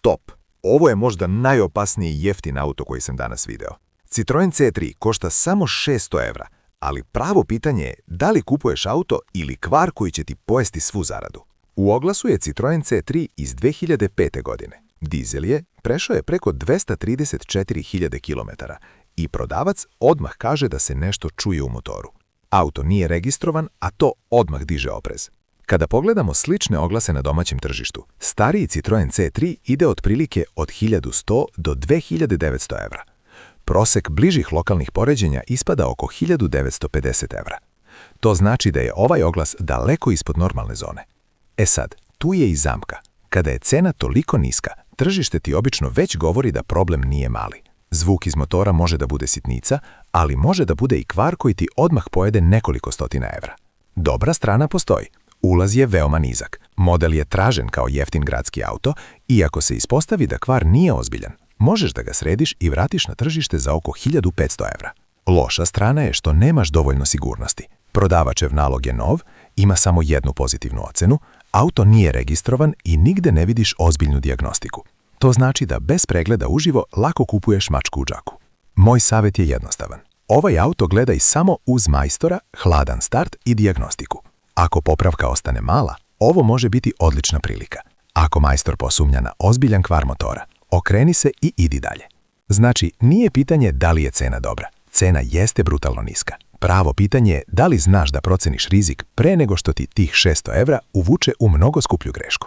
stop. Ovo je možda najopasniji jeftin auto koji sam danas video. Citroen C3 košta samo 600 evra, ali pravo pitanje je da li kupuješ auto ili kvar koji će ti pojesti svu zaradu. U oglasu je Citroen C3 iz 2005. godine. Dizel je, prešao je preko 234.000 km i prodavac odmah kaže da se nešto čuje u motoru. Auto nije registrovan, a to odmah diže oprez. Kada pogledamo slične oglase na domaćem tržištu, stariji Citroen C3 ide otprilike od 1100 do 2900 evra. Prosek bližih lokalnih poređenja ispada oko 1950 evra. To znači da je ovaj oglas daleko ispod normalne zone. E sad, tu je i zamka. Kada je cena toliko niska, tržište ti obično već govori da problem nije mali. Zvuk iz motora može da bude sitnica, ali može da bude i kvar koji ti odmah pojede nekoliko stotina evra. Dobra strana postoji. Ulaz je veoma nizak. Model je tražen kao jeftin gradski auto i ako se ispostavi da kvar nije ozbiljan, možeš da ga središ i vratiš na tržište za oko 1500 evra. Loša strana je što nemaš dovoljno sigurnosti. Prodavačev nalog je nov, ima samo jednu pozitivnu ocenu, auto nije registrovan i nigde ne vidiš ozbiljnu dijagnostiku. To znači da bez pregleda uživo lako kupuješ mačku u džaku. Moj savjet je jednostavan. Ovaj auto gledaj samo uz majstora, hladan start i dijagnostiku. Ako popravka ostane mala, ovo može biti odlična prilika. Ako majstor posumnja na ozbiljan kvar motora, okreni se i idi dalje. Znači, nije pitanje da li je cena dobra. Cena jeste brutalno niska. Pravo pitanje je da li znaš da proceniš rizik pre nego što ti tih 600 evra uvuče u mnogo skuplju grešku.